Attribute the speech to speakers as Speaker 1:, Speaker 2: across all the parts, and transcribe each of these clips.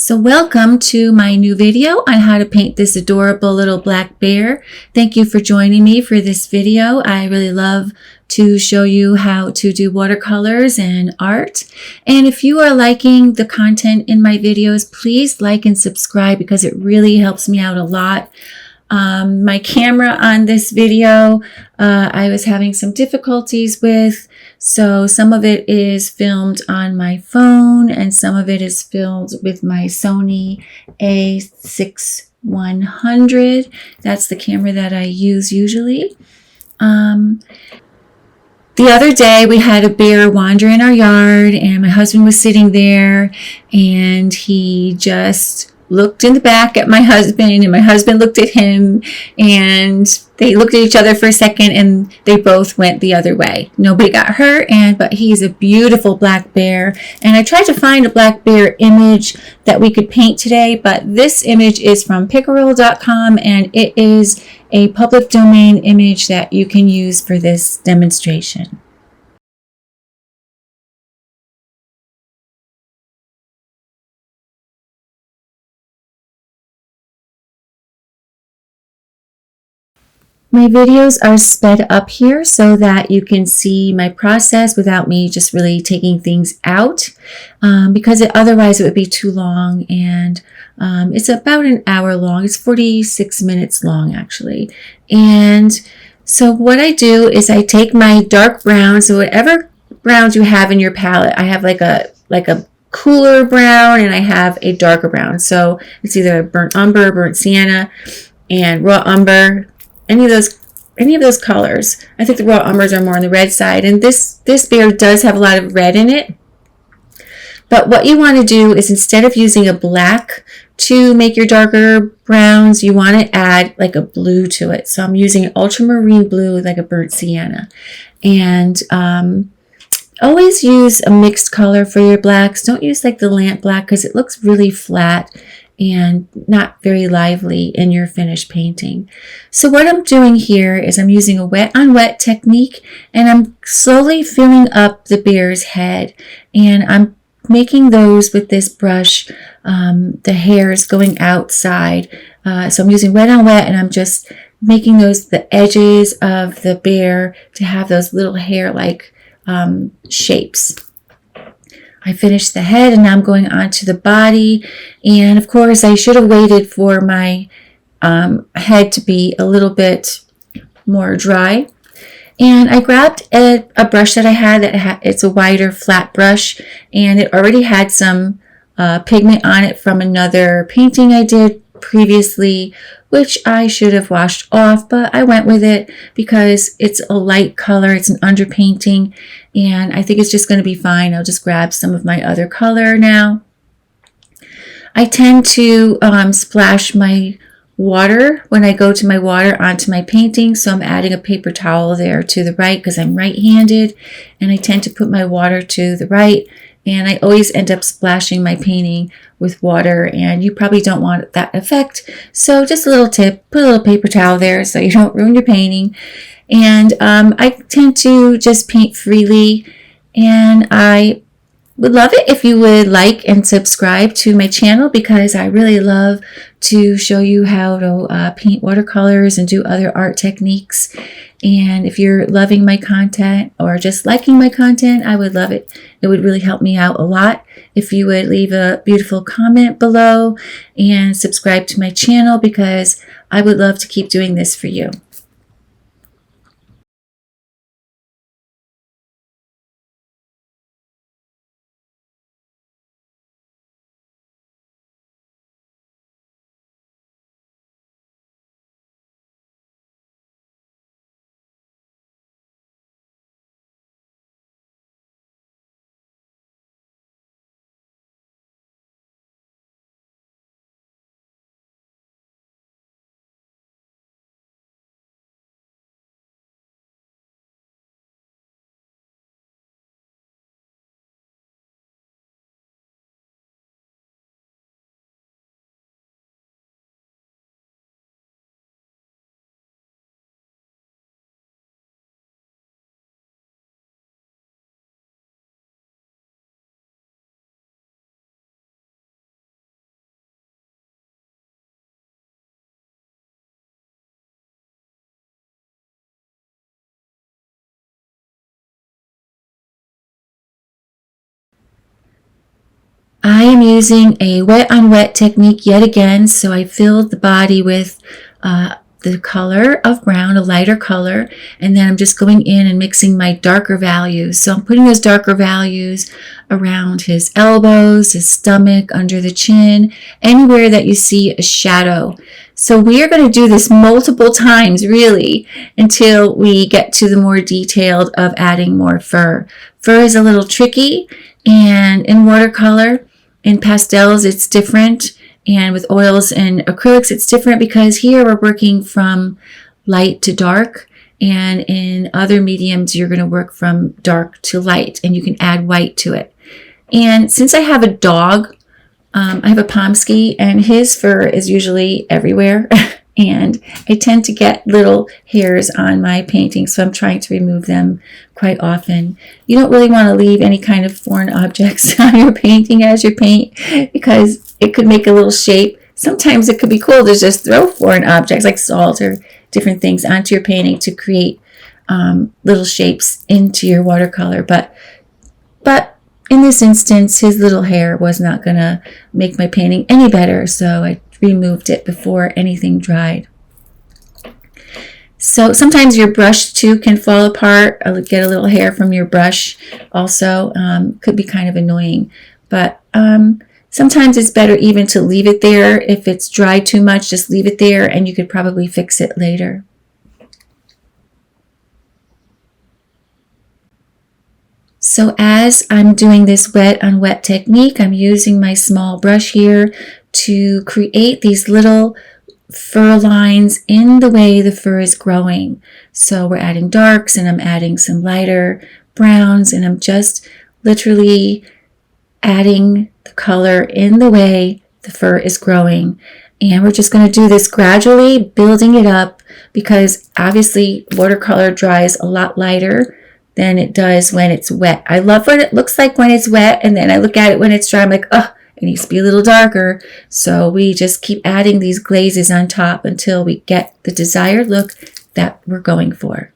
Speaker 1: So welcome to my new video on how to paint this adorable little black bear. Thank you for joining me for this video. I really love to show you how to do watercolors and art. And if you are liking the content in my videos, please like and subscribe because it really helps me out a lot. My camera on this video, I was having some difficulties with, so some of it is filmed on my phone and some of it is filmed with my Sony a6100. That's the camera that I use usually. The other day we had a bear wander in our yard and my husband was sitting there and he just looked in the back at my husband and my husband looked at him and they looked at each other for a second and they both went the other way. Nobody got hurt, but he's a beautiful black bear. And I tried to find a black bear image that we could paint today, but this image is from Pickerel.com and it is a public domain image that you can use for this demonstration. My videos are sped up here so that you can see my process without me just really taking things out because otherwise it would be too long, and it's about an hour long. It's 46 minutes long actually. And so what I do is I take my dark brown, so whatever browns you have in your palette, I have like a cooler brown and I have a darker brown. So it's either a burnt umber, burnt sienna, and raw umber. Any of those colors. I think the raw umbers are more on the red side, and this bear does have a lot of red in it. But what you want to do is, instead of using a black to make your darker browns, you want to add like a blue to it. So I'm using an ultramarine blue with like a burnt sienna. And always use a mixed color for your blacks. Don't use like the lamp black because it looks really flat and not very lively in your finished painting. So what I'm doing here is I'm using a wet on wet technique, and I'm slowly filling up the bear's head, and I'm making those with this brush, the hairs going outside. So I'm using wet on wet, and I'm just making those the edges of the bear to have those little hair-like shapes. I finished the head and now I'm going on to the body, and of course I should have waited for my head to be a little bit more dry. And I grabbed a brush that I had it's a wider flat brush, and it already had some pigment on it from another painting I did previously, which I should have washed off, but I went with it because it's a light color, it's an underpainting, and I think it's just going to be fine. I'll just grab some of my other color now. I tend to splash my water when I go to my water onto my painting, so I'm adding a paper towel there to the right because I'm right-handed, and I tend to put my water to the right, and I always end up splashing my painting with water, and you probably don't want that effect. So just a little tip, put a little paper towel there so you don't ruin your painting. And I tend to just paint freely, and I would love it if you would like and subscribe to my channel because I really love to show you how to paint watercolors and do other art techniques. And if you're loving my content or just liking my content, I would love it. It would really help me out a lot if you would leave a beautiful comment below and subscribe to my channel because I would love to keep doing this for you. I am using a wet on wet technique yet again. So I filled the body with the color of brown, a lighter color, and then I'm just going in and mixing my darker values. So I'm putting those darker values around his elbows, his stomach, under the chin, anywhere that you see a shadow. So we are going to do this multiple times, really, until we get to the more detailed of adding more fur. Fur is a little tricky, and in watercolor, in pastels, it's different. And with oils and acrylics, it's different because here we're working from light to dark. And in other mediums, you're going to work from dark to light, and you can add white to it. And since I have a dog, I have a Pomsky, and his fur is usually everywhere. And I tend to get little hairs on my paintings, so I'm trying to remove them quite often. You don't really want to leave any kind of foreign objects on your painting as you paint, because it could make a little shape. Sometimes it could be cool to just throw foreign objects like salt or different things onto your painting to create little shapes into your watercolor. But in this instance, his little hair was not going to make my painting any better, so I removed it before anything dried. So sometimes your brush too can fall apart. Get a little hair from your brush also. Could be kind of annoying, but sometimes it's better even to leave it there. If it's dried too much, just leave it there and you could probably fix it later. So as I'm doing this wet on wet technique, I'm using my small brush here to create these little fur lines in the way the fur is growing. So we're adding darks, and I'm adding some lighter browns, and I'm just literally adding the color in the way the fur is growing. And we're just going to do this gradually, building it up, because obviously watercolor dries a lot lighter than it does when it's wet. I love what it looks like when it's wet, and then I look at it when it's dry, I'm like, oh, it needs to be a little darker. So we just keep adding these glazes on top until we get the desired look that we're going for.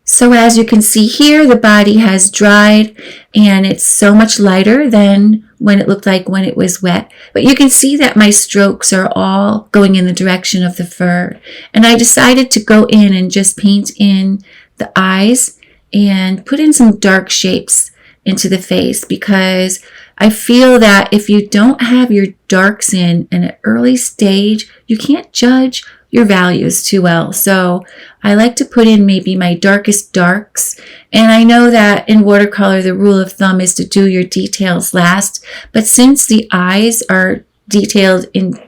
Speaker 1: So as you can see here, the body has dried, and it's so much lighter than when it looked like when it was wet. But you can see that my strokes are all going in the direction of the fur. And I decided to go in and just paint in the eyes and put in some dark shapes into the face, because I feel that if you don't have your darks in an early stage, you can't judge your values too well. So I like to put in maybe my darkest darks. And I know that in watercolor, the rule of thumb is to do your details last. But since the eyes are detailed in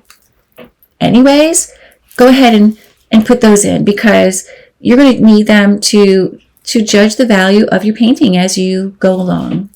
Speaker 1: anyways, go ahead and put those in, because you're going to need them to judge the value of your painting as you go along.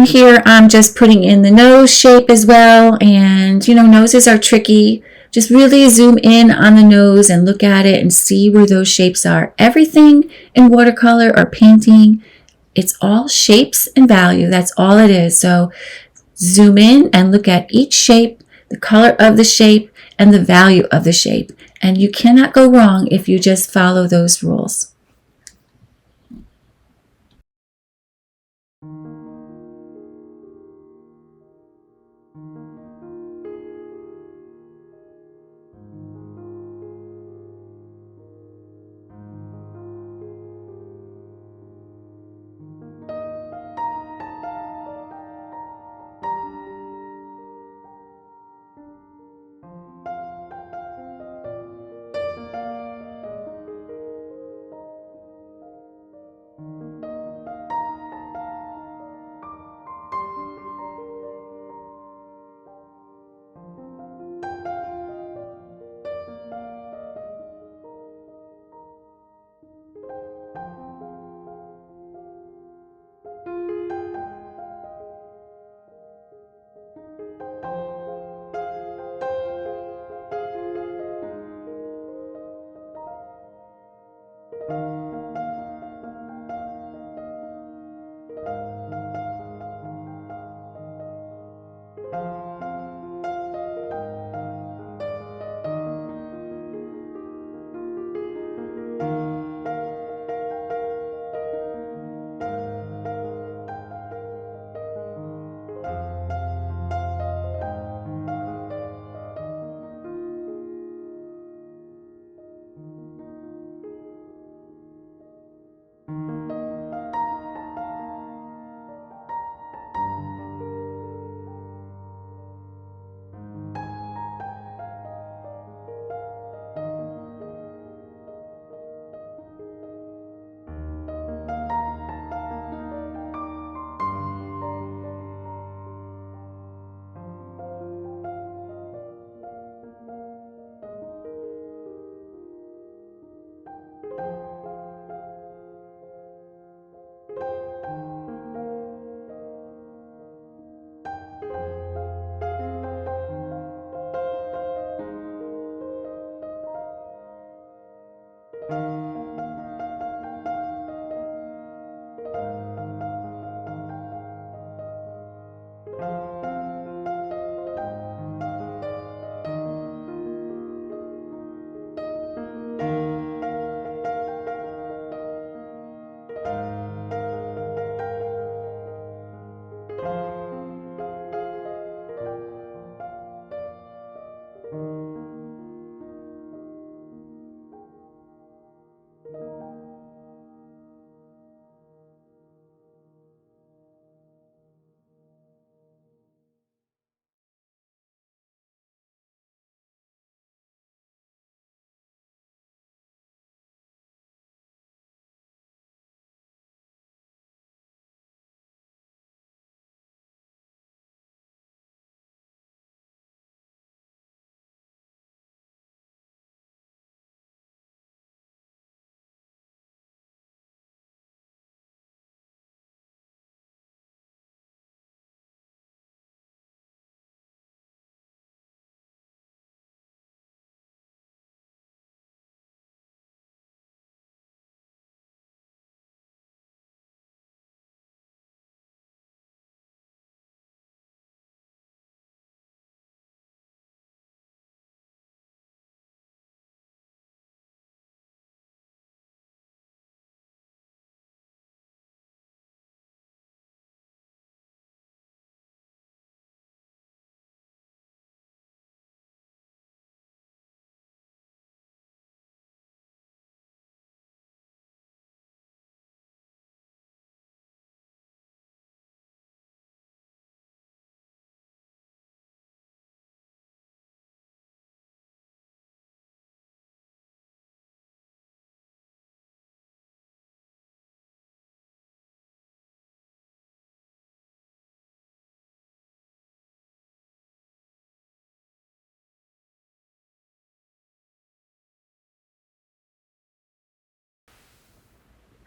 Speaker 1: And here I'm just putting in the nose shape as well. And, noses are tricky. Just really zoom in on the nose and look at it and see where those shapes are. Everything in watercolor or painting, it's all shapes and value. That's all it is. So zoom in and look at each shape, the color of the shape, and the value of the shape. And you cannot go wrong if you just follow those rules.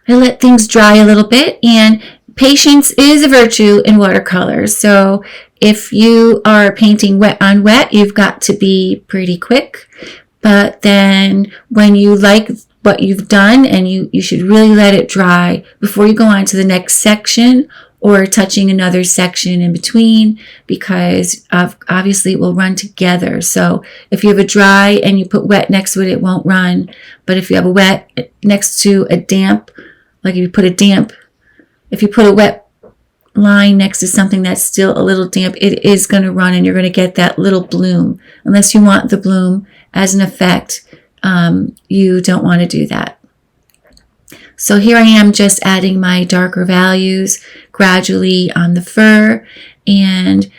Speaker 1: I let things dry a little bit, and Patience is a virtue in watercolor. So if you are painting wet on wet, you've got to be pretty quick. But then when you like what you've done, and you should really let it dry before you go on to the next section or touching another section in between, because obviously it will run together. So if you have a dry and you put wet next to it, it won't run. But if you have a wet next to a damp, like if you put a wet line next to something that's still a little damp, it is going to run, and you're going to get that little bloom. Unless you want the bloom as an effect, you don't want to do that. So here I am just adding my darker values gradually on the fur, and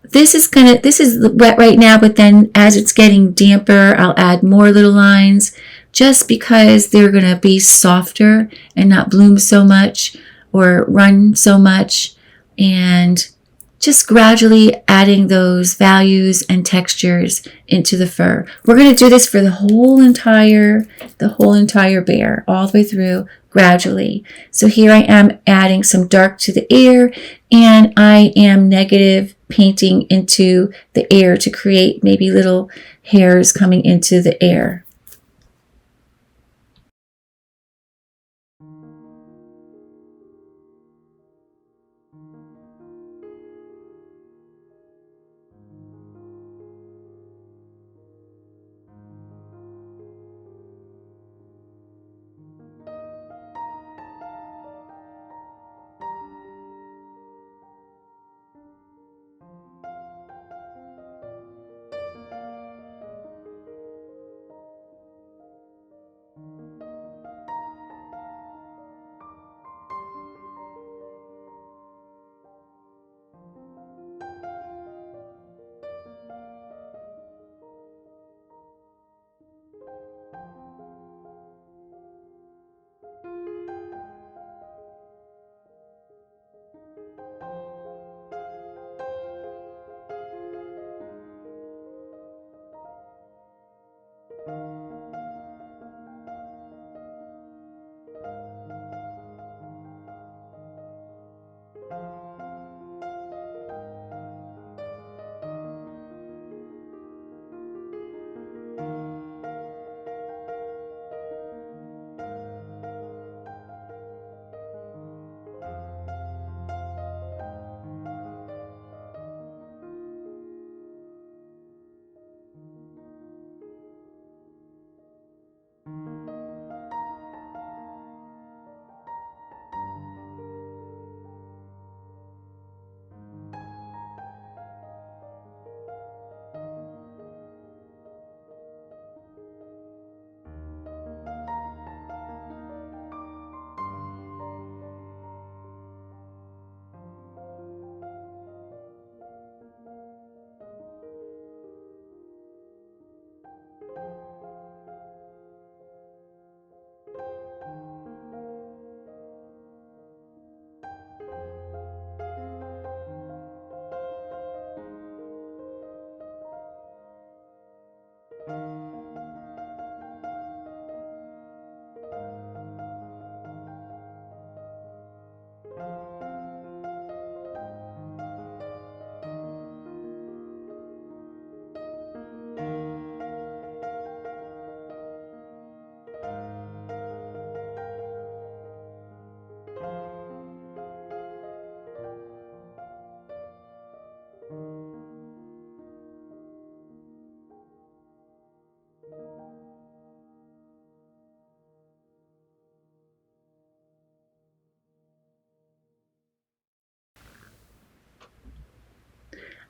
Speaker 1: this is wet right now, but then as it's getting damper, I'll add more little lines just because they're going to be softer and not bloom so much or run so much, and just gradually adding those values and textures into the fur. We're going to do this for the whole entire bear, all the way through, gradually. So here I am adding some dark to the ear, and I am negative painting into the ear to create maybe little hairs coming into the ear.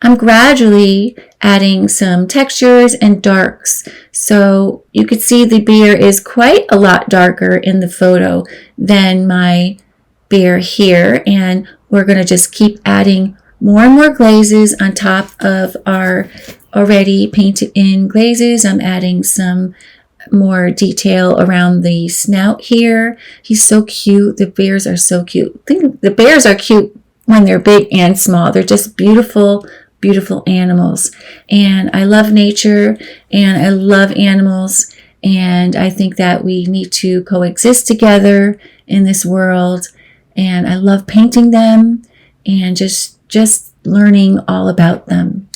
Speaker 1: I'm gradually adding some textures and darks. So you could see the bear is quite a lot darker in the photo than my bear here. And we're going to just keep adding more and more glazes on top of our already painted in glazes. I'm adding some more detail around the snout here. He's so cute. The bears are so cute. I think the bears are cute when they're big and small. They're just beautiful, beautiful animals. And I love nature and I love animals. And I think that we need to coexist together in this world. and I love painting them and just learning all about them.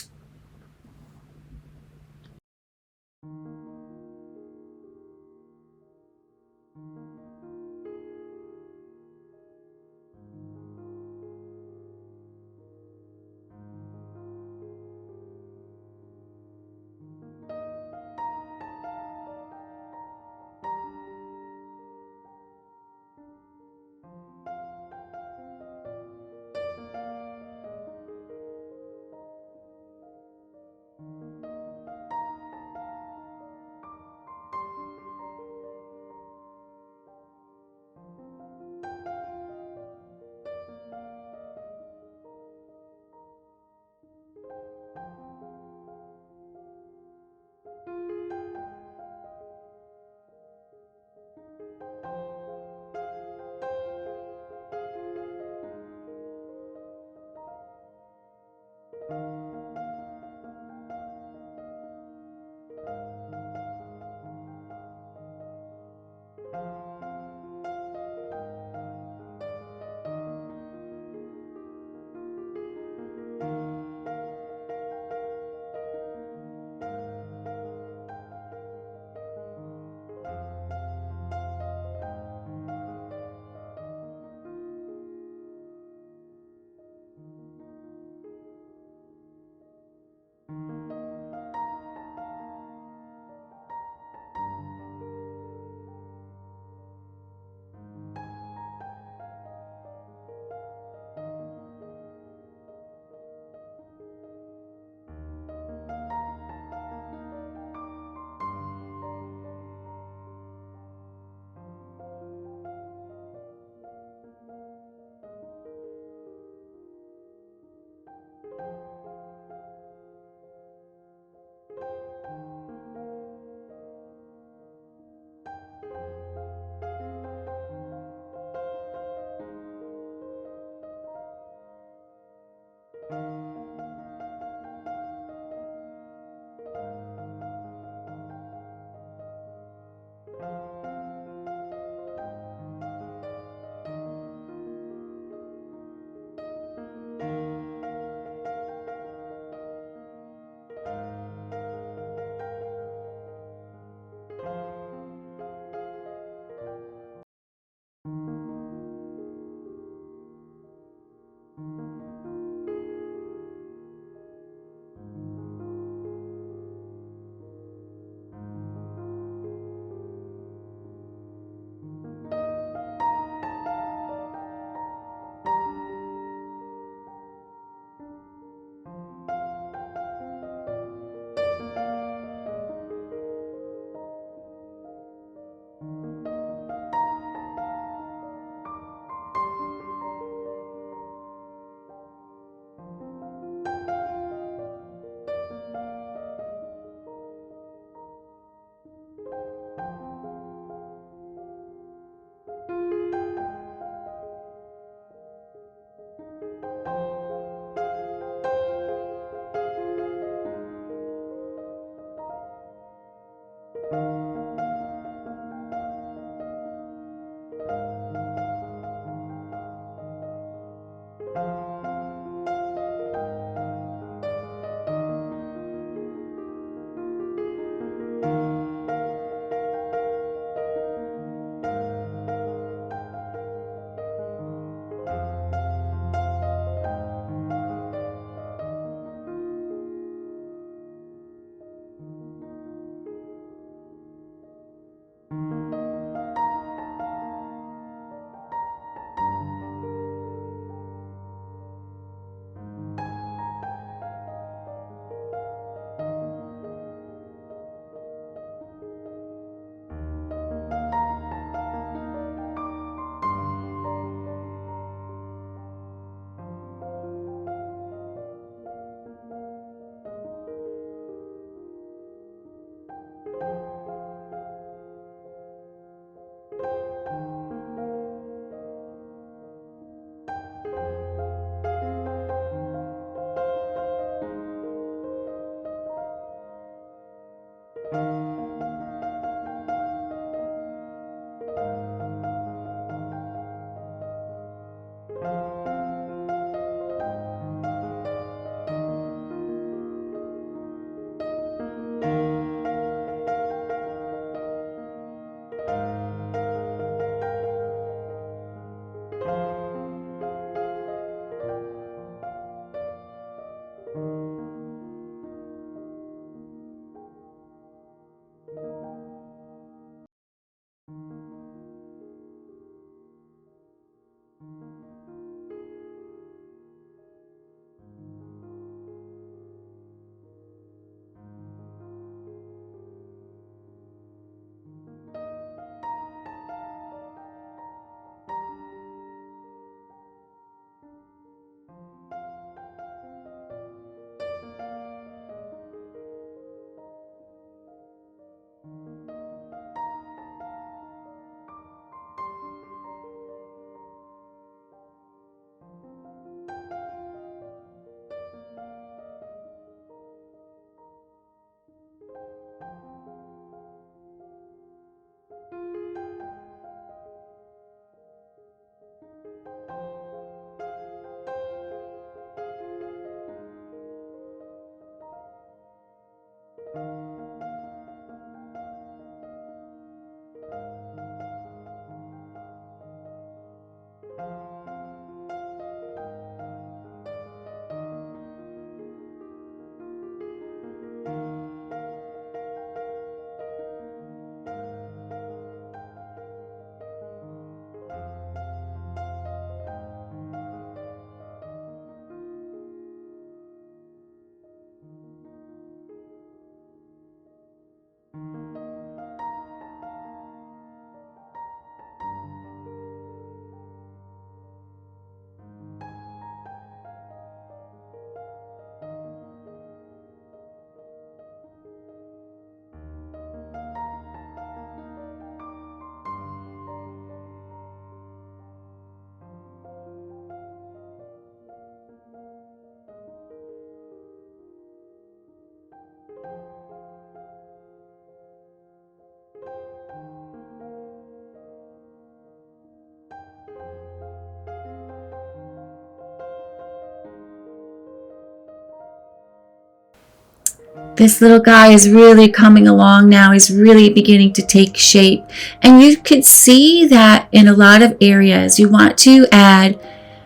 Speaker 1: This little guy is really coming along now. He's really beginning to take shape. And you could see that in a lot of areas you want to add,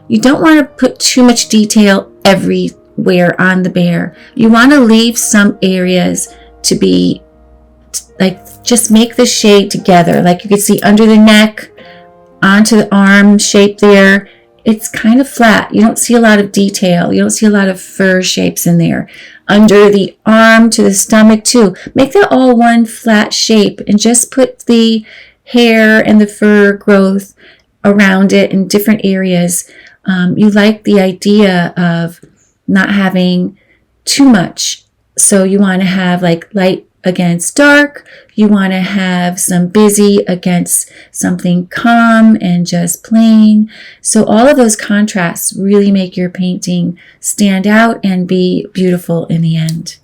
Speaker 1: you don't want to put too much detail everywhere on the bear. You want to leave some areas to be like, just make the shade together. Like you can see under the neck, onto the arm shape there. It's kind of flat. You don't see a lot of detail. You don't see a lot of fur shapes in there. Under the arm to the stomach too. Make that all one flat shape and just put the hair and the fur growth around it in different areas. You like the idea of not having too much. So you want to have like light against dark. You want to have some busy against something calm and just plain. So all of those contrasts really make your painting stand out and be beautiful in the end.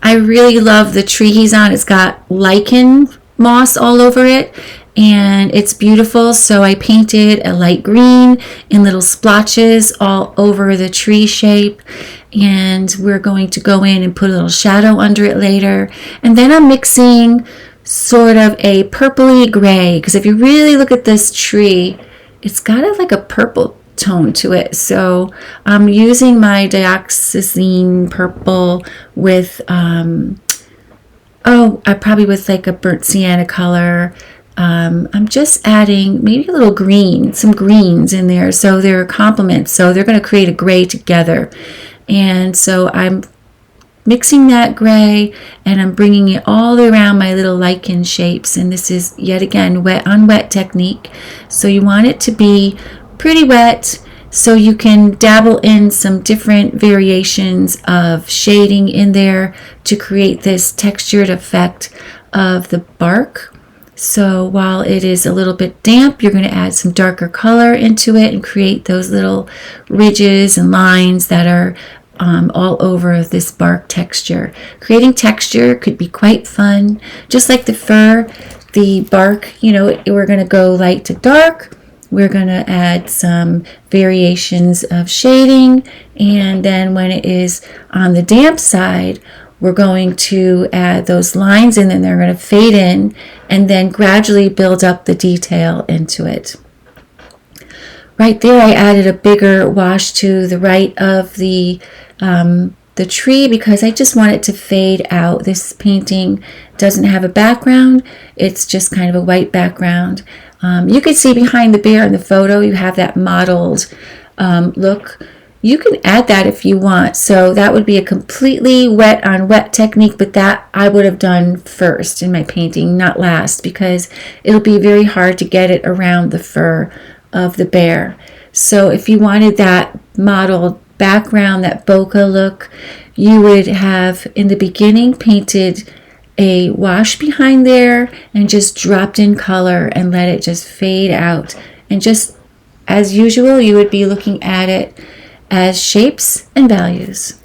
Speaker 1: I really love the tree he's on. It's got lichen moss all over it, and it's beautiful. So I painted a light green in little splotches all over the tree shape, and we're going to go in and put a little shadow under it later. And then I'm mixing sort of a purpley gray, because if you really look at this tree, it's got like a purple tone to it. So I'm using my dioxazine purple with I probably with like a burnt sienna color. I'm just adding maybe a little green, some greens in there, so they're complements. So they're going to create a gray together. And so I'm mixing that gray, and I'm bringing it all around my little lichen shapes. And this is yet again wet on wet technique. So you want it to be pretty wet, so you can dabble in some different variations of shading in there to create this textured effect of the bark. So while it is a little bit damp, you're going to add some darker color into it and create those little ridges and lines that are all over this bark texture. Creating texture could be quite fun. Just like the fur, the bark, we're going to go light to dark. We're going to add some variations of shading, and then when it is on the damp side, we're going to add those lines, and then they're going to fade in and then gradually build up the detail into it. Right there, I added a bigger wash to the right of the tree because I just want it to fade out. This painting doesn't have a background. It's just kind of a white background. You can see behind the bear in the photo, you have that modeled look. You can add that if you want. So that would be a completely wet on wet technique, but that I would have done first in my painting, not last, because it'll be very hard to get it around the fur of the bear. So if you wanted that modeled background, that bokeh look, you would have in the beginning painted a wash behind there and just dropped in color and let it just fade out. And just as usual, you would be looking at it as shapes and values.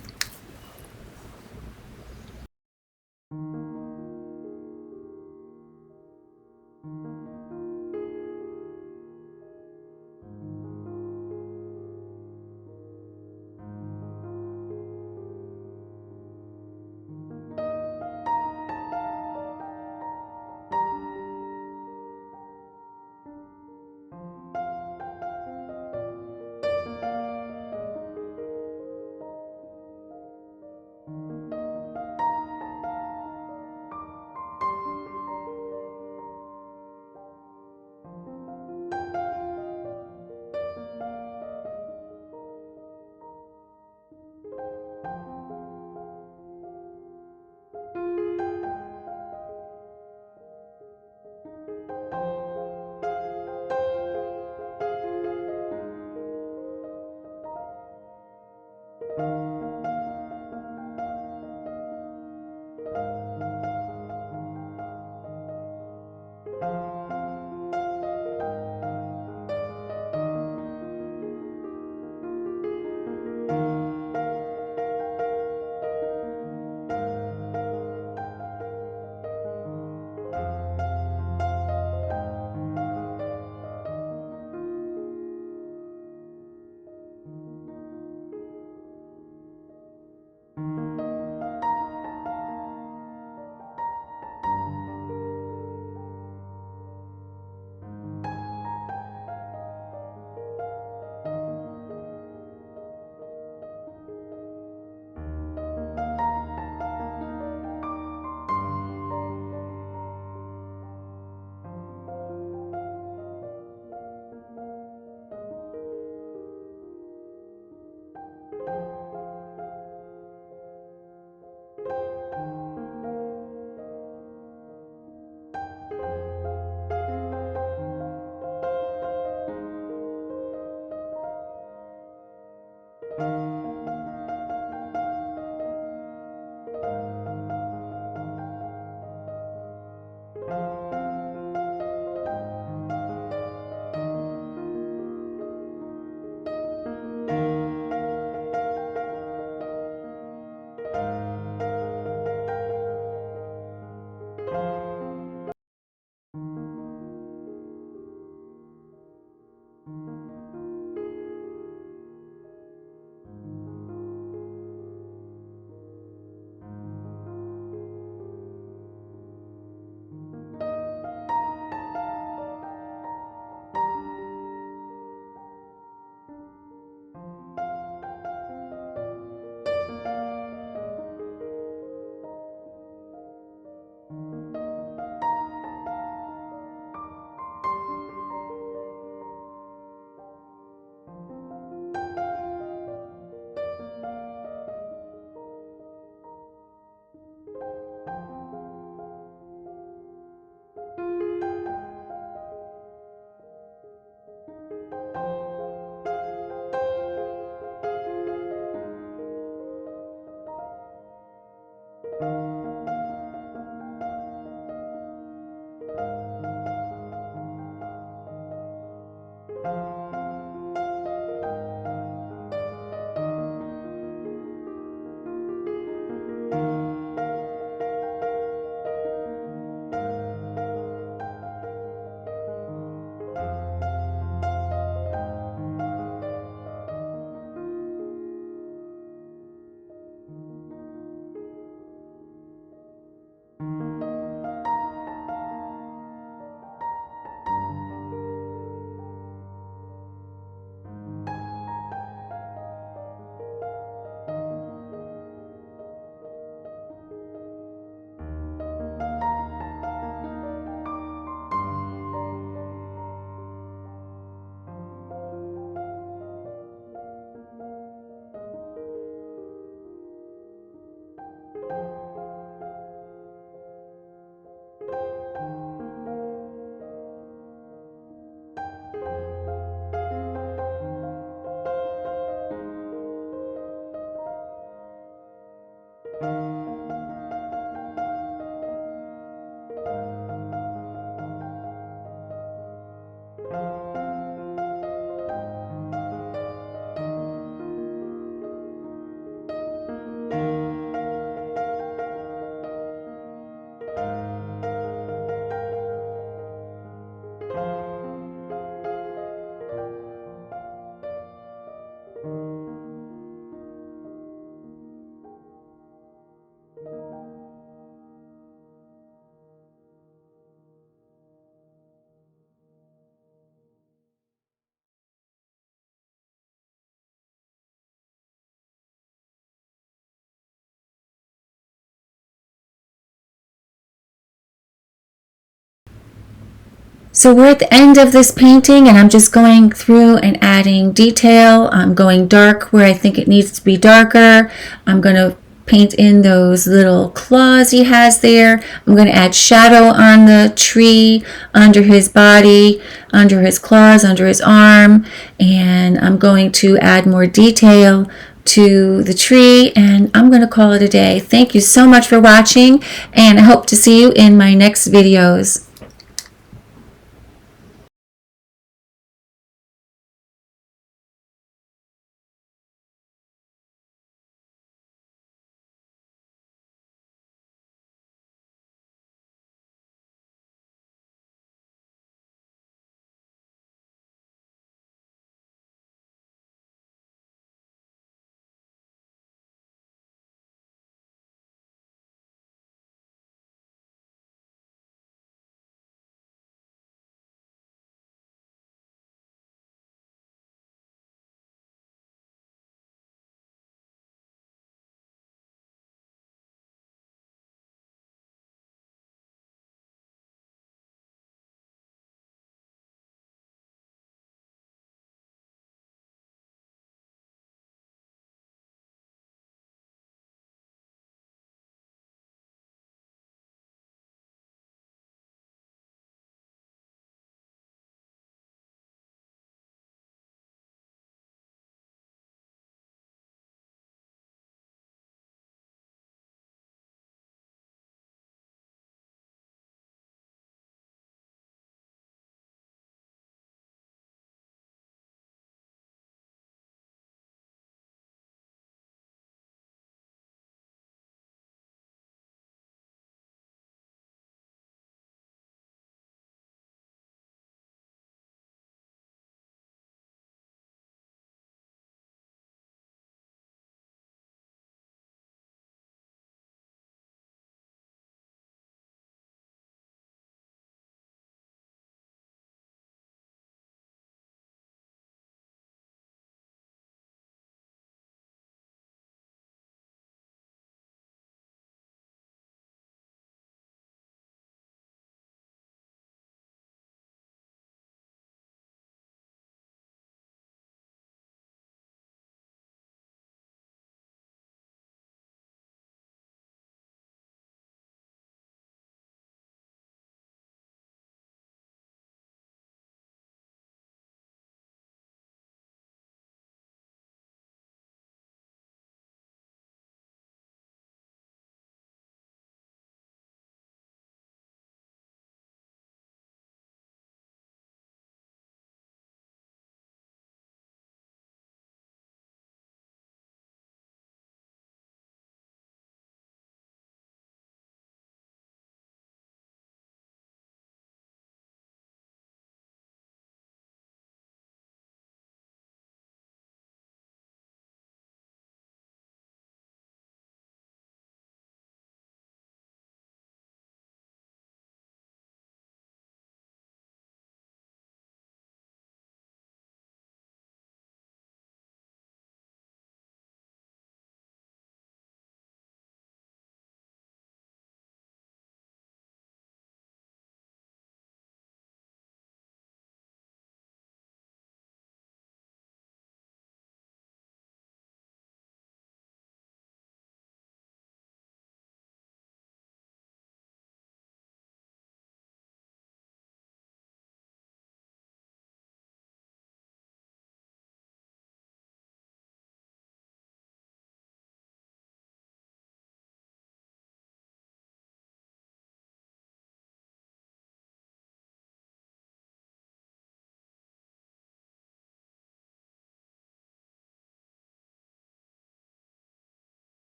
Speaker 1: So we're at the end of this painting, and I'm just going through and adding detail. I'm going dark where I think it needs to be darker. I'm going to paint in those little claws he has there. I'm going to add shadow on the tree, under his body, under his claws, under his arm, and I'm going to add more detail to the tree, and I'm going to call it a day. Thank you so much for watching, and I hope to see you in my next videos.